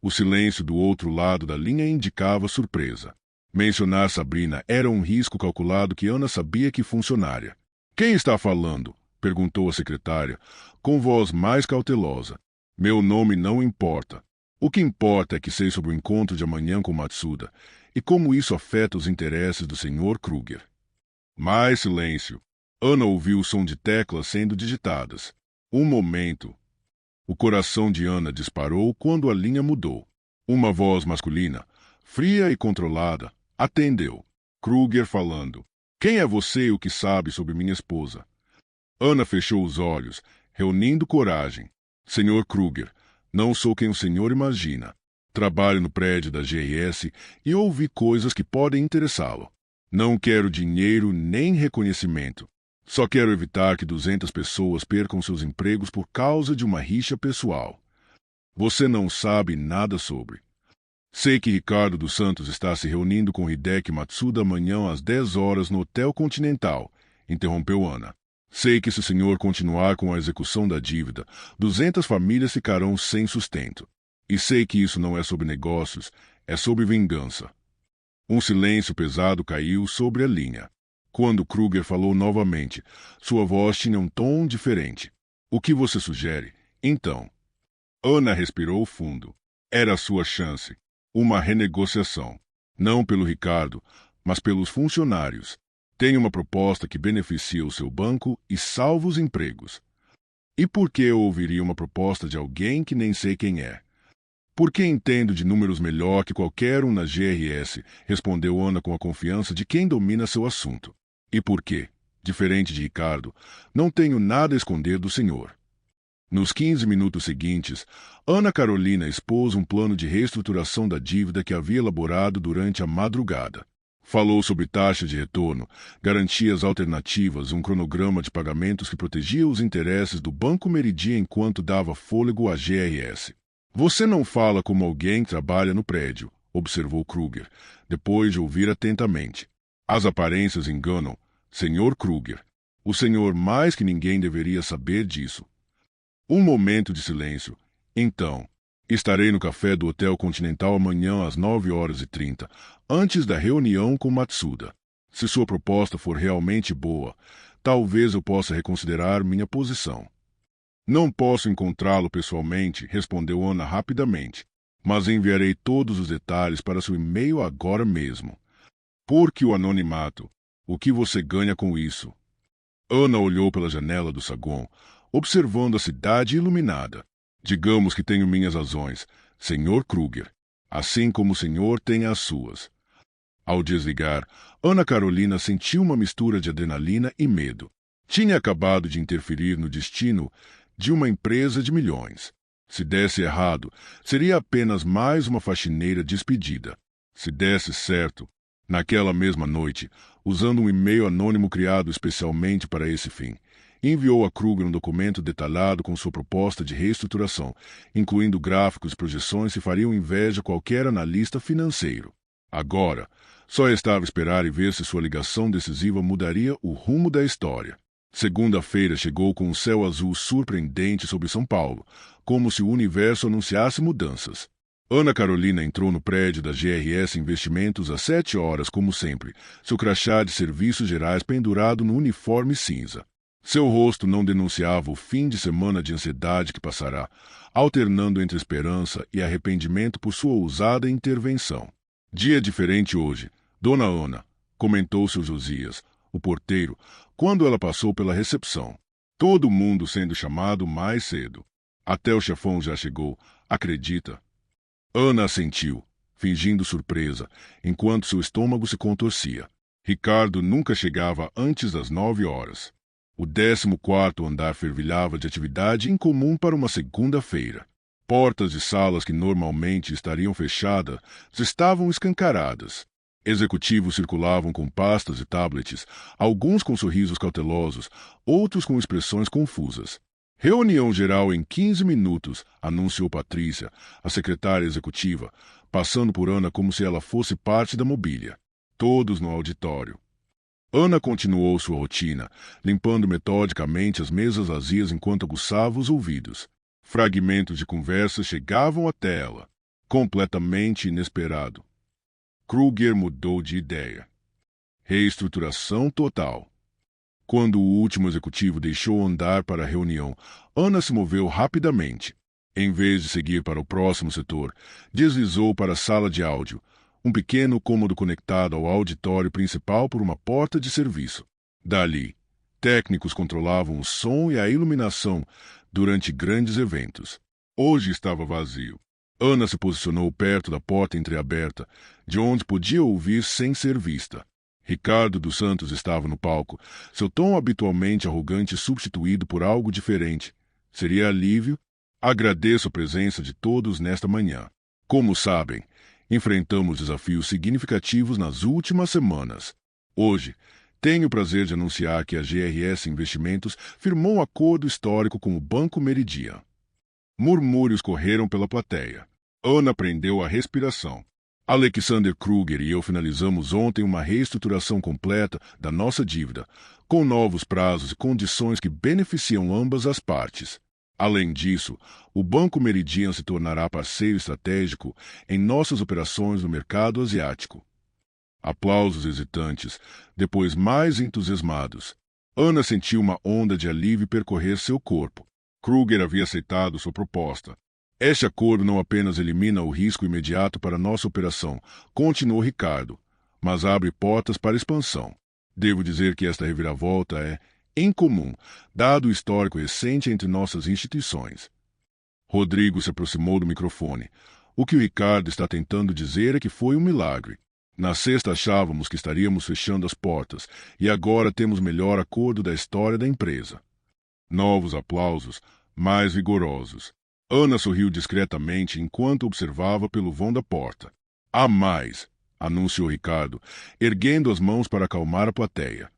O silêncio do outro lado da linha indicava surpresa. Mencionar Sabrina era um risco calculado que Ana sabia que funcionaria. Quem está falando? Perguntou a secretária, com voz mais cautelosa. Meu nome não importa. O que importa é que sei sobre o encontro de amanhã com Matsuda e como isso afeta os interesses do Sr. Kruger. Mais silêncio. Ana ouviu o som de teclas sendo digitadas. Um momento. O coração de Ana disparou quando a linha mudou. Uma voz masculina, fria e controlada, atendeu. Kruger falando. Quem é você e o que sabe sobre minha esposa? Ana fechou os olhos, reunindo coragem. Sr. Kruger, não sou quem o senhor imagina. Trabalho no prédio da GRS e ouvi coisas que podem interessá-lo. Não quero dinheiro nem reconhecimento. Só quero evitar que 200 pessoas percam seus empregos por causa de uma rixa pessoal. Você não sabe nada sobre. Sei que Ricardo dos Santos está se reunindo com Hideki Matsuda amanhã às 10 horas no Hotel Continental, interrompeu Ana. Sei que se o senhor continuar com a execução da dívida, 200 famílias ficarão sem sustento. E sei que isso não é sobre negócios, é sobre vingança. Um silêncio pesado caiu sobre a linha. Quando Kruger falou novamente, sua voz tinha um tom diferente. O que você sugere, então? Ana respirou fundo. Era a sua chance. Uma renegociação. Não pelo Ricardo, mas pelos funcionários. Tenho uma proposta que beneficia o seu banco e salva os empregos. E por que eu ouviria uma proposta de alguém que nem sei quem é? Porque entendo de números melhor que qualquer um na GRS, respondeu Ana com a confiança de quem domina seu assunto. E por quê? Diferente de Ricardo, não tenho nada a esconder do senhor. Nos 15 minutos seguintes, Ana Carolina expôs um plano de reestruturação da dívida que havia elaborado durante a madrugada. Falou sobre taxa de retorno, garantias alternativas, um cronograma de pagamentos que protegia os interesses do Banco Meridian enquanto dava fôlego à GRS. Você não fala como alguém que trabalha no prédio, observou Kruger, depois de ouvir atentamente. As aparências enganam, Sr. Kruger. O senhor mais que ninguém deveria saber disso. Um momento de silêncio. Então, estarei no café do Hotel Continental amanhã às 9h30, antes da reunião com Matsuda. Se sua proposta for realmente boa, talvez eu possa reconsiderar minha posição. Não posso encontrá-lo pessoalmente, respondeu Ana rapidamente, mas enviarei todos os detalhes para seu e-mail agora mesmo. Porque o anonimato. O que você ganha com isso? Ana olhou pela janela do saguão, observando a cidade iluminada. Digamos que tenho minhas razões, Sr. Kruger, assim como o senhor tem as suas. Ao desligar, Ana Carolina sentiu uma mistura de adrenalina e medo. Tinha acabado de interferir no destino de uma empresa de milhões. Se desse errado, seria apenas mais uma faxineira despedida. Se desse certo, naquela mesma noite, usando um e-mail anônimo criado especialmente para esse fim, enviou a Kruger um documento detalhado com sua proposta de reestruturação, incluindo gráficos e projeções que fariam inveja a qualquer analista financeiro. Agora, só estava a esperar e ver se sua ligação decisiva mudaria o rumo da história. Segunda-feira chegou com um céu azul surpreendente sobre São Paulo, como se o universo anunciasse mudanças. Ana Carolina entrou no prédio da GRS Investimentos às 7h, como sempre, seu crachá de serviços gerais pendurado no uniforme cinza. Seu rosto não denunciava o fim de semana de ansiedade que passará, alternando entre esperança e arrependimento por sua ousada intervenção. Dia diferente hoje, Dona Ana, comentou seu Josias, o porteiro, quando ela passou pela recepção. Todo mundo sendo chamado mais cedo. Até o chefão já chegou, acredita? Ana assentiu, fingindo surpresa, enquanto seu estômago se contorcia. Ricardo nunca chegava antes das 9h. O 14º andar fervilhava de atividade incomum para uma segunda-feira. Portas de salas que normalmente estariam fechadas estavam escancaradas. Executivos circulavam com pastas e tablets, alguns com sorrisos cautelosos, outros com expressões confusas. Reunião geral em 15 minutos, anunciou Patrícia, a secretária executiva, passando por Ana como se ela fosse parte da mobília. Todos no auditório. Ana continuou sua rotina, limpando metodicamente as mesas vazias enquanto aguçava os ouvidos. Fragmentos de conversas chegavam até ela, completamente inesperado. Kruger mudou de ideia. Reestruturação total. Quando o último executivo deixou andar para a reunião, Ana se moveu rapidamente. Em vez de seguir para o próximo setor, deslizou para a sala de áudio, um pequeno cômodo conectado ao auditório principal por uma porta de serviço. Dali, técnicos controlavam o som e a iluminação durante grandes eventos. Hoje estava vazio. Ana se posicionou perto da porta entreaberta, de onde podia ouvir sem ser vista. Ricardo dos Santos estava no palco, seu tom habitualmente arrogante substituído por algo diferente. Seria alívio? Agradeço a presença de todos nesta manhã. Como sabem, enfrentamos desafios significativos nas últimas semanas. Hoje, tenho o prazer de anunciar que a GRS Investimentos firmou um acordo histórico com o Banco Meridian. Murmúrios correram pela plateia. Ana prendeu a respiração. Alexander Kruger e eu finalizamos ontem uma reestruturação completa da nossa dívida, com novos prazos e condições que beneficiam ambas as partes. Além disso, o Banco Meridian se tornará parceiro estratégico em nossas operações no mercado asiático. Aplausos hesitantes, depois mais entusiasmados. Ana sentiu uma onda de alívio percorrer seu corpo. Kruger havia aceitado sua proposta. Este acordo não apenas elimina o risco imediato para nossa operação, continuou Ricardo, mas abre portas para expansão. Devo dizer que esta reviravolta é incomum, dado o histórico recente entre nossas instituições. Rodrigo se aproximou do microfone. O que o Ricardo está tentando dizer é que foi um milagre. Na sexta achávamos que estaríamos fechando as portas, e agora temos o melhor acordo da história da empresa. Novos aplausos, mais vigorosos. Ana sorriu discretamente enquanto observava pelo vão da porta. Há mais, anunciou Ricardo, erguendo as mãos para acalmar a plateia.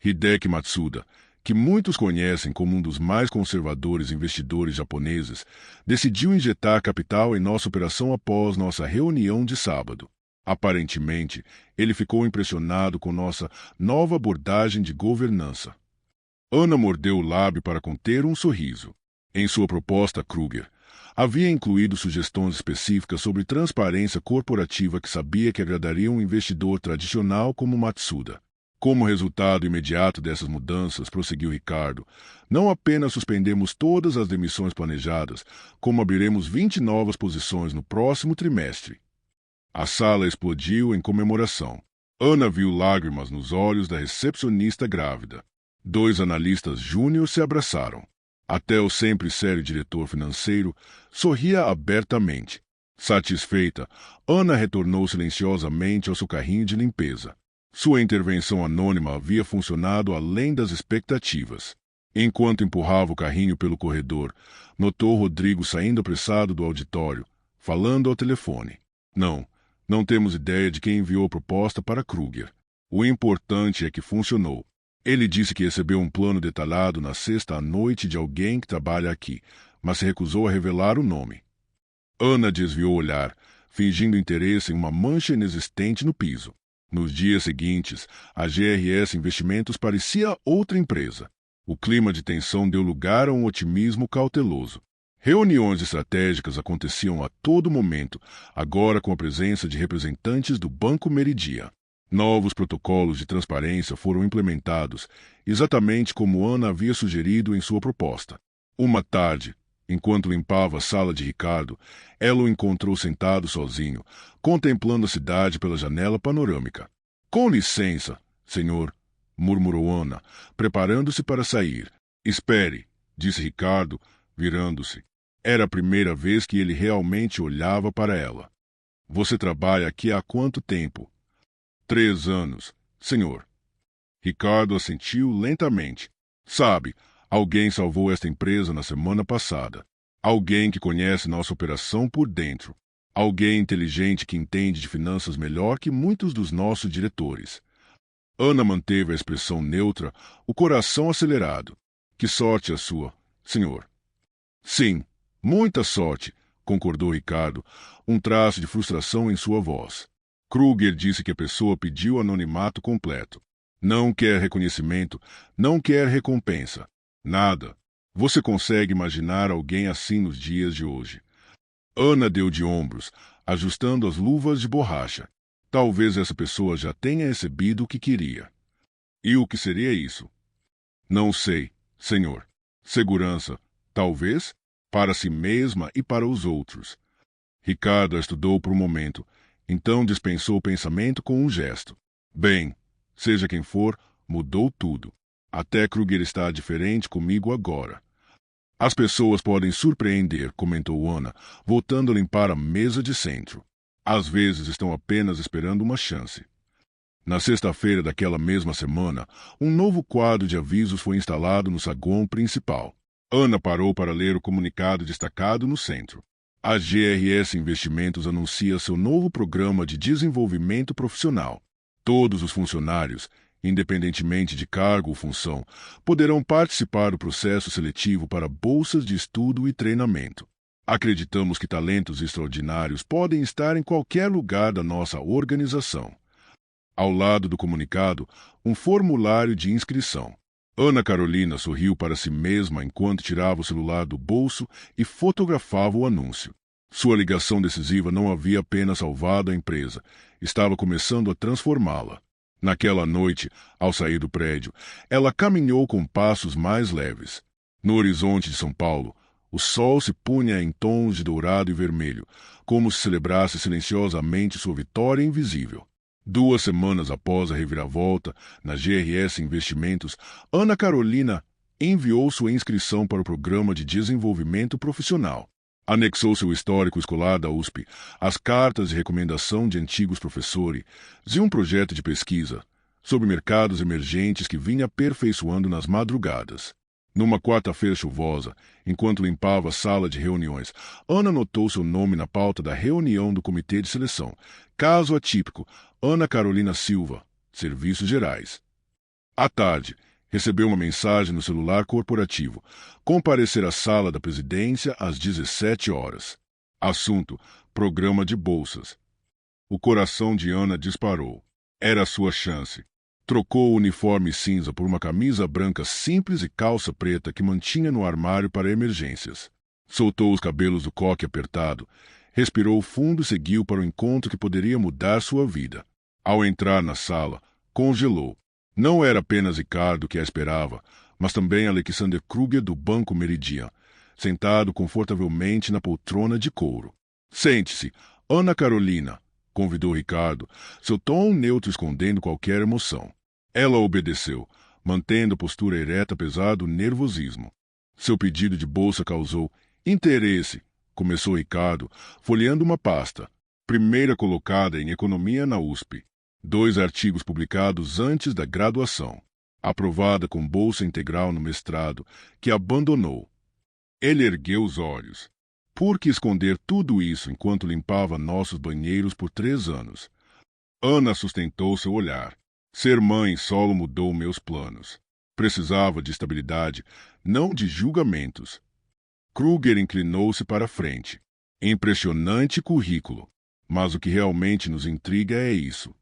Hideki Matsuda, que muitos conhecem como um dos mais conservadores investidores japoneses, decidiu injetar capital em nossa operação após nossa reunião de sábado. Aparentemente, ele ficou impressionado com nossa nova abordagem de governança. Ana mordeu o lábio para conter um sorriso. Em sua proposta, Kruger havia incluído sugestões específicas sobre transparência corporativa que sabia que agradariam um investidor tradicional como Matsuda. Como resultado imediato dessas mudanças, prosseguiu Ricardo, não apenas suspendemos todas as demissões planejadas, como abriremos 20 novas posições no próximo trimestre. A sala explodiu em comemoração. Ana viu lágrimas nos olhos da recepcionista grávida. 2 analistas júnior se abraçaram. Até o sempre sério diretor financeiro sorria abertamente. Satisfeita, Ana retornou silenciosamente ao seu carrinho de limpeza. Sua intervenção anônima havia funcionado além das expectativas. Enquanto empurrava o carrinho pelo corredor, notou Rodrigo saindo apressado do auditório, falando ao telefone. Não temos ideia de quem enviou a proposta para Kruger. O importante é que funcionou. Ele disse que recebeu um plano detalhado na sexta à noite de alguém que trabalha aqui, mas se recusou a revelar o nome. Ana desviou o olhar, fingindo interesse em uma mancha inexistente no piso. Nos dias seguintes, a GRS Investimentos parecia outra empresa. O clima de tensão deu lugar a um otimismo cauteloso. Reuniões estratégicas aconteciam a todo momento, agora com a presença de representantes do Banco Meridian. Novos protocolos de transparência foram implementados, exatamente como Ana havia sugerido em sua proposta. Uma tarde, enquanto limpava a sala de Ricardo, ela o encontrou sentado sozinho, contemplando a cidade pela janela panorâmica. Com licença, senhor, murmurou Ana, preparando-se para sair. Espere, disse Ricardo, virando-se. Era a primeira vez que ele realmente olhava para ela. Você trabalha aqui há quanto tempo? 3 anos, senhor. Ricardo assentiu lentamente. Sabe, alguém salvou esta empresa na semana passada. Alguém que conhece nossa operação por dentro. Alguém inteligente que entende de finanças melhor que muitos dos nossos diretores. Ana manteve a expressão neutra, o coração acelerado. Que sorte a sua, senhor. Sim, muita sorte, concordou Ricardo, um traço de frustração em sua voz. Kruger disse que a pessoa pediu anonimato completo. Não quer reconhecimento, não quer recompensa. Nada. Você consegue imaginar alguém assim nos dias de hoje? Ana deu de ombros, ajustando as luvas de borracha. Talvez essa pessoa já tenha recebido o que queria. E o que seria isso? Não sei, senhor. Segurança, talvez, para si mesma e para os outros. Ricardo a estudou por um momento, então dispensou o pensamento com um gesto. Bem, seja quem for, mudou tudo. Até Kruger está diferente comigo agora. As pessoas podem surpreender, comentou Ana, voltando a limpar a mesa de centro. Às vezes estão apenas esperando uma chance. Na sexta-feira daquela mesma semana, um novo quadro de avisos foi instalado no saguão principal. Ana parou para ler o comunicado destacado no centro. A GRS Investimentos anuncia seu novo programa de desenvolvimento profissional. Todos os funcionários, independentemente de cargo ou função, poderão participar do processo seletivo para bolsas de estudo e treinamento. Acreditamos que talentos extraordinários podem estar em qualquer lugar da nossa organização. Ao lado do comunicado, um formulário de inscrição. Ana Carolina sorriu para si mesma enquanto tirava o celular do bolso e fotografava o anúncio. Sua ligação decisiva não havia apenas salvado a empresa, estava começando a transformá-la. Naquela noite, ao sair do prédio, ela caminhou com passos mais leves. No horizonte de São Paulo, o sol se punha em tons de dourado e vermelho, como se celebrasse silenciosamente sua vitória invisível. 2 semanas após a reviravolta na GRS Investimentos, Ana Carolina enviou sua inscrição para o Programa de Desenvolvimento Profissional. Anexou seu histórico escolar da USP, as cartas de recomendação de antigos professores e um projeto de pesquisa sobre mercados emergentes que vinha aperfeiçoando nas madrugadas. Numa quarta-feira chuvosa, enquanto limpava a sala de reuniões, Ana notou seu nome na pauta da reunião do Comitê de Seleção. Caso atípico, Ana Carolina Silva, Serviços Gerais. À tarde, recebeu uma mensagem no celular corporativo. Comparecer à sala da presidência às 17 horas. Assunto: Programa de Bolsas. O coração de Ana disparou. Era a sua chance. Trocou o uniforme cinza por uma camisa branca simples e calça preta que mantinha no armário para emergências. Soltou os cabelos do coque apertado, respirou fundo e seguiu para o encontro que poderia mudar sua vida. Ao entrar na sala, congelou. Não era apenas Ricardo que a esperava, mas também Alexander Kruger do Banco Meridian, sentado confortavelmente na poltrona de couro. Sente-se, Ana Carolina, convidou Ricardo, seu tom neutro escondendo qualquer emoção. Ela obedeceu, mantendo a postura ereta apesar do nervosismo. Seu pedido de bolsa causou interesse, começou Ricardo, folheando uma pasta, primeira colocada em economia na USP. 2 artigos publicados antes da graduação. Aprovada com bolsa integral no mestrado, que abandonou. Ele ergueu os olhos. Por que esconder tudo isso enquanto limpava nossos banheiros por 3 anos? Ana sustentou seu olhar. Ser mãe solo mudou meus planos. Precisava de estabilidade, não de julgamentos. Kruger inclinou-se para a frente. Impressionante currículo. Mas o que realmente nos intriga é isso.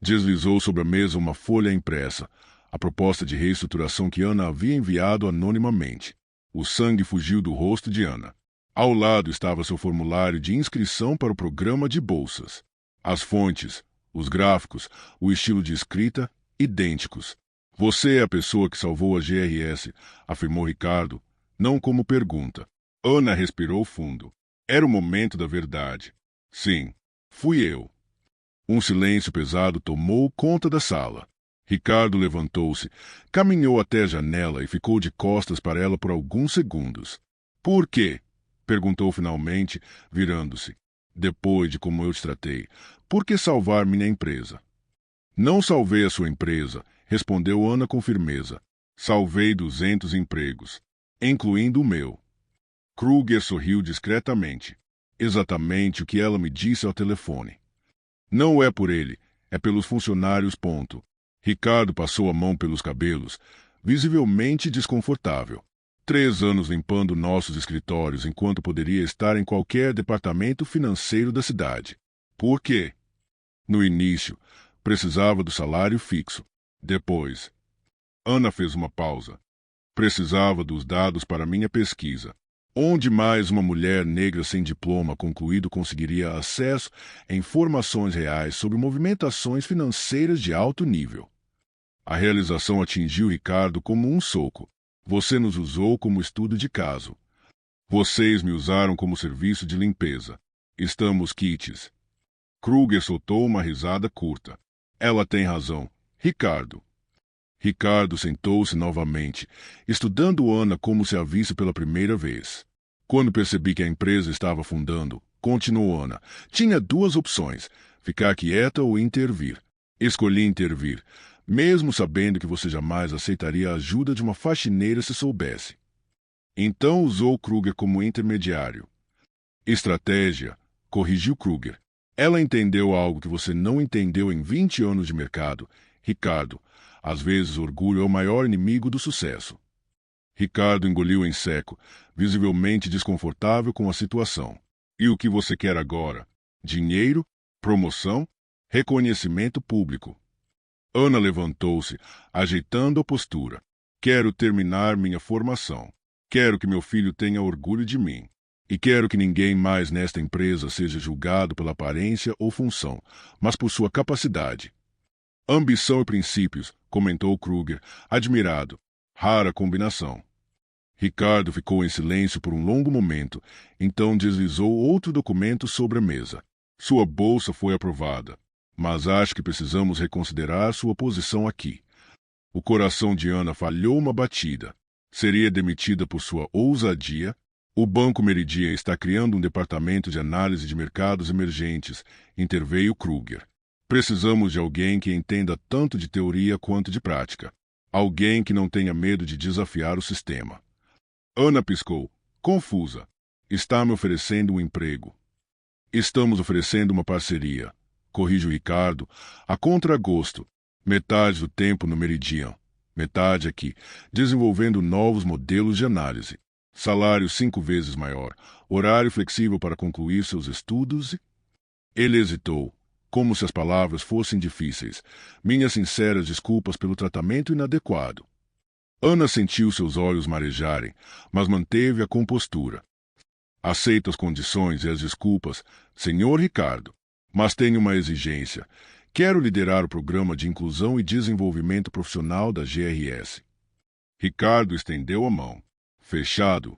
Deslizou sobre a mesa uma folha impressa, a proposta de reestruturação que Ana havia enviado anonimamente. O sangue fugiu do rosto de Ana. Ao lado estava seu formulário de inscrição para o programa de bolsas. As fontes, os gráficos, o estilo de escrita, idênticos. Você é a pessoa que salvou a GRS, afirmou Ricardo, não como pergunta. Ana respirou fundo. Era o momento da verdade. Sim, fui eu. Um silêncio pesado tomou conta da sala. Ricardo levantou-se, caminhou até a janela e ficou de costas para ela por alguns segundos. Por quê? Perguntou finalmente, virando-se. Depois de como eu te tratei, por que salvar minha empresa? Não salvei a sua empresa, respondeu Ana com firmeza. Salvei 200 empregos, incluindo o meu. Kruger sorriu discretamente. Exatamente o que ela me disse ao telefone. Não é por ele, é pelos funcionários. Ricardo passou a mão pelos cabelos, visivelmente desconfortável. 3 anos limpando nossos escritórios enquanto poderia estar em qualquer departamento financeiro da cidade. Por quê? No início, precisava do salário fixo. Depois, Ana fez uma pausa. Precisava dos dados para minha pesquisa. Onde mais uma mulher negra sem diploma concluído conseguiria acesso a informações reais sobre movimentações financeiras de alto nível? A realização atingiu Ricardo como um soco. Você nos usou como estudo de caso. Vocês me usaram como serviço de limpeza. Estamos quites. Kruger soltou uma risada curta. Ela tem razão, Ricardo. Ricardo sentou-se novamente, estudando Ana como se a visse pela primeira vez. Quando percebi que a empresa estava afundando, continuou Ana, tinha 2 opções, ficar quieta ou intervir. Escolhi intervir, mesmo sabendo que você jamais aceitaria a ajuda de uma faxineira se soubesse. Então usou Kruger como intermediário. Estratégia, corrigiu Kruger. Ela entendeu algo que você não entendeu em 20 anos de mercado. Ricardo, às vezes o orgulho é o maior inimigo do sucesso. Ricardo engoliu em seco, visivelmente desconfortável com a situação. E o que você quer agora? Dinheiro? Promoção? Reconhecimento público. Ana levantou-se, ajeitando a postura. Quero terminar minha formação. Quero que meu filho tenha orgulho de mim. E quero que ninguém mais nesta empresa seja julgado pela aparência ou função, mas por sua capacidade. Ambição e princípios, comentou Kruger, admirado. Rara combinação. Ricardo ficou em silêncio por um longo momento, então deslizou outro documento sobre a mesa. Sua bolsa foi aprovada, mas acho que precisamos reconsiderar sua posição aqui. O coração de Ana falhou uma batida. Seria demitida por sua ousadia? O Banco Meridian está criando um departamento de análise de mercados emergentes, interveio Kruger. Precisamos de alguém que entenda tanto de teoria quanto de prática. Alguém que não tenha medo de desafiar o sistema. Ana piscou, confusa. Está me oferecendo um emprego. Estamos oferecendo uma parceria, corrige o Ricardo, a contragosto. Metade do tempo no Meridian, metade aqui, desenvolvendo novos modelos de análise. Salário 5 vezes maior, horário flexível para concluir seus estudos e... Ele hesitou, como se as palavras fossem difíceis. Minhas sinceras desculpas pelo tratamento inadequado. Ana sentiu seus olhos marejarem, mas manteve a compostura. Aceito as condições e as desculpas, senhor Ricardo, mas tenho uma exigência. Quero liderar o programa de inclusão e desenvolvimento profissional da GRS. Ricardo estendeu a mão. Fechado.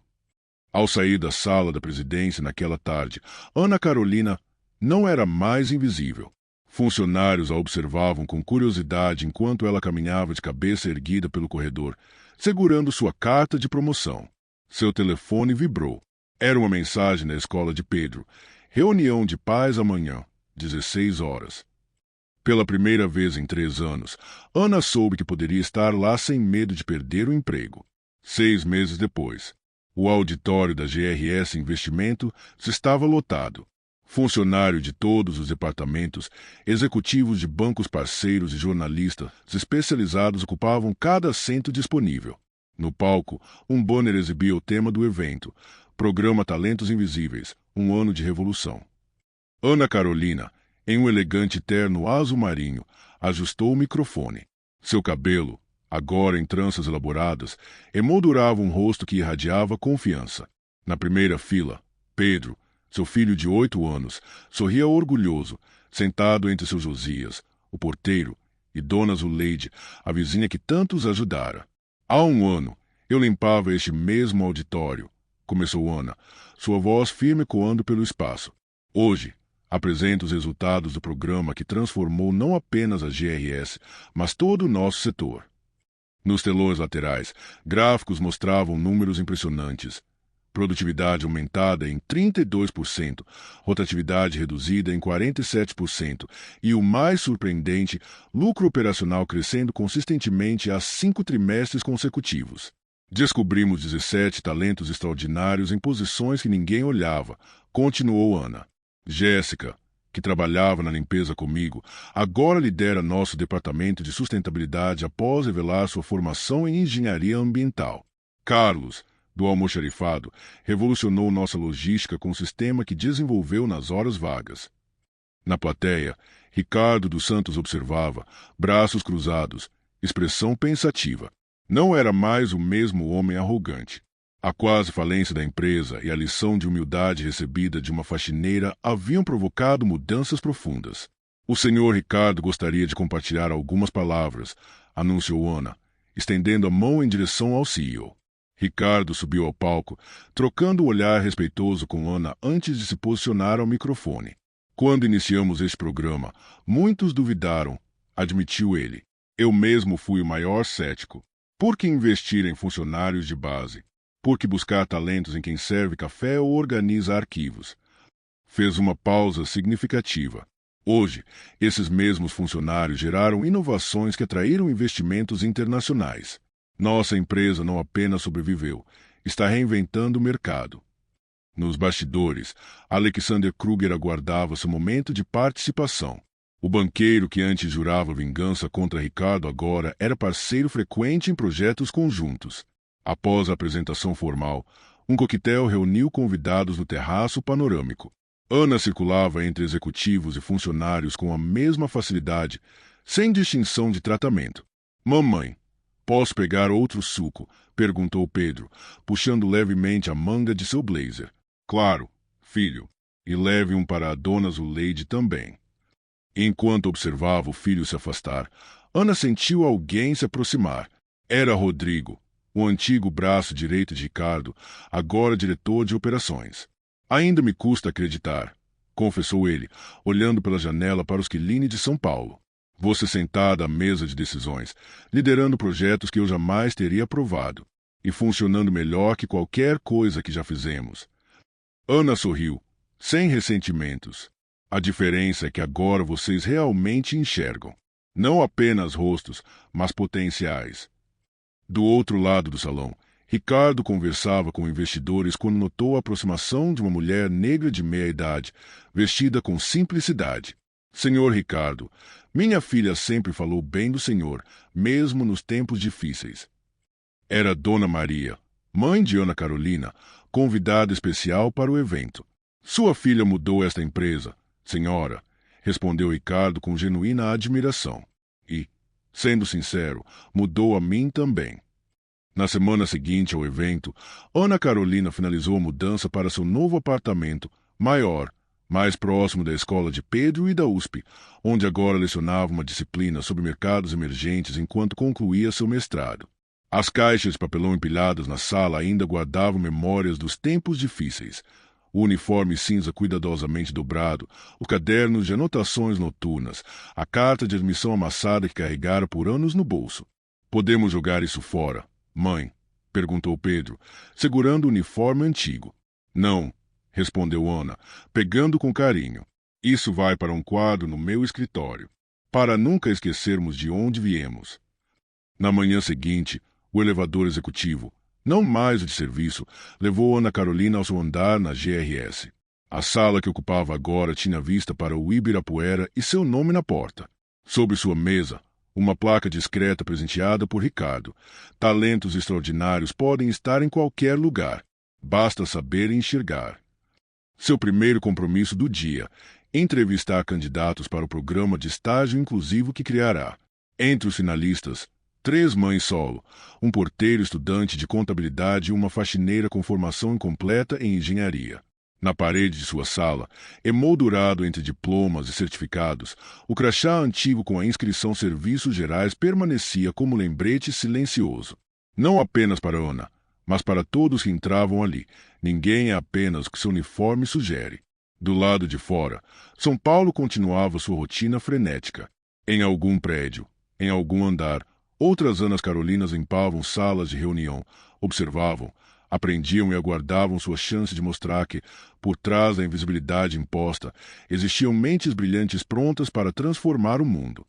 Ao sair da sala da presidência naquela tarde, Ana Carolina não era mais invisível. Funcionários a observavam com curiosidade enquanto ela caminhava de cabeça erguida pelo corredor, segurando sua carta de promoção. Seu telefone vibrou. Era uma mensagem da escola de Pedro. Reunião de pais amanhã, 16 horas. Pela primeira vez em 3 anos, Ana soube que poderia estar lá sem medo de perder o emprego. 6 meses depois, o auditório da GRS Investimento se estava lotado. Funcionários de todos os departamentos, executivos de bancos parceiros e jornalistas especializados ocupavam cada assento disponível. No palco, um banner exibia o tema do evento, Programa Talentos Invisíveis, um ano de revolução. Ana Carolina, em um elegante terno azul marinho, ajustou o microfone. Seu cabelo, agora em tranças elaboradas, emoldurava um rosto que irradiava confiança. Na primeira fila, Pedro, seu filho de 8 anos, sorria orgulhoso, sentado entre seu Josias, o porteiro, e Dona Zuleide, a vizinha que tantos ajudara. Há um ano, eu limpava este mesmo auditório, começou Ana, sua voz firme ecoando pelo espaço. Hoje, apresento os resultados do programa que transformou não apenas a GRS, mas todo o nosso setor. Nos telões laterais, gráficos mostravam números impressionantes. Produtividade aumentada em 32%, rotatividade reduzida em 47% e, o mais surpreendente, lucro operacional crescendo consistentemente há 5 trimestres consecutivos. Descobrimos 17 talentos extraordinários em posições que ninguém olhava, continuou Ana. Jéssica, que trabalhava na limpeza comigo, agora lidera nosso departamento de sustentabilidade após revelar sua formação em engenharia ambiental. Carlos, do almoxarifado, revolucionou nossa logística com o sistema que desenvolveu nas horas vagas. Na plateia, Ricardo dos Santos observava, braços cruzados, expressão pensativa. Não era mais o mesmo homem arrogante. A quase falência da empresa e a lição de humildade recebida de uma faxineira haviam provocado mudanças profundas. O senhor Ricardo gostaria de compartilhar algumas palavras, anunciou Ana, estendendo a mão em direção ao CEO. Ricardo subiu ao palco, trocando um olhar respeitoso com Ana antes de se posicionar ao microfone. Quando iniciamos este programa, muitos duvidaram, admitiu ele. Eu mesmo fui o maior cético. Por que investir em funcionários de base? Por que buscar talentos em quem serve café ou organiza arquivos? Fez uma pausa significativa. Hoje, esses mesmos funcionários geraram inovações que atraíram investimentos internacionais. Nossa empresa não apenas sobreviveu, está reinventando o mercado. Nos bastidores, Alexander Kruger aguardava seu momento de participação. O banqueiro que antes jurava vingança contra Ricardo agora era parceiro frequente em projetos conjuntos. Após a apresentação formal, um coquetel reuniu convidados no terraço panorâmico. Ana circulava entre executivos e funcionários com a mesma facilidade, sem distinção de tratamento. Mamãe, posso pegar outro suco? Perguntou Pedro, puxando levemente a manga de seu blazer. Claro, filho. E leve um para a dona Zuleide também. Enquanto observava o filho se afastar, Ana sentiu alguém se aproximar. Era Rodrigo, o antigo braço direito de Ricardo, agora diretor de operações. Ainda me custa acreditar, confessou ele, olhando pela janela para os quilines de São Paulo. Você sentada à mesa de decisões, liderando projetos que eu jamais teria aprovado, e funcionando melhor que qualquer coisa que já fizemos. Ana sorriu, sem ressentimentos. A diferença é que agora vocês realmente enxergam. Não apenas rostos, mas potenciais. Do outro lado do salão, Ricardo conversava com investidores quando notou a aproximação de uma mulher negra de meia-idade, vestida com simplicidade. Senhor Ricardo, minha filha sempre falou bem do senhor, mesmo nos tempos difíceis. Era Dona Maria, mãe de Ana Carolina, convidada especial para o evento. Sua filha mudou esta empresa, senhora, respondeu Ricardo com genuína admiração. E, sendo sincero, mudou a mim também. Na semana seguinte ao evento, Ana Carolina finalizou a mudança para seu novo apartamento, maior, mais próximo da escola de Pedro e da USP, onde agora lecionava uma disciplina sobre mercados emergentes enquanto concluía seu mestrado. As caixas de papelão empilhadas na sala ainda guardavam memórias dos tempos difíceis. O uniforme cinza cuidadosamente dobrado, os cadernos de anotações noturnas, a carta de admissão amassada que carregara por anos no bolso. Podemos jogar isso fora, mãe? Perguntou Pedro, segurando o uniforme antigo. Não, respondeu Ana, pegando com carinho. Isso vai para um quadro no meu escritório, para nunca esquecermos de onde viemos. Na manhã seguinte, o elevador executivo, não mais o de serviço, levou Ana Carolina ao seu andar na GRS. A sala que ocupava agora tinha vista para o Ibirapuera e seu nome na porta. Sobre sua mesa, uma placa discreta presenteada por Ricardo. Talentos extraordinários podem estar em qualquer lugar. Basta saber enxergar. Seu primeiro compromisso do dia, entrevistar candidatos para o programa de estágio inclusivo que criará. Entre os finalistas, 3 mães solo, um porteiro estudante de contabilidade e uma faxineira com formação incompleta em engenharia. Na parede de sua sala, emoldurado entre diplomas e certificados, o crachá antigo com a inscrição Serviços Gerais permanecia como lembrete silencioso. Não apenas para Ana, mas para todos que entravam ali. Ninguém é apenas o que seu uniforme sugere. Do lado de fora, São Paulo continuava sua rotina frenética. Em algum prédio, em algum andar, outras Anas Carolinas limpavam salas de reunião, observavam, aprendiam e aguardavam sua chance de mostrar que, por trás da invisibilidade imposta, existiam mentes brilhantes prontas para transformar o mundo.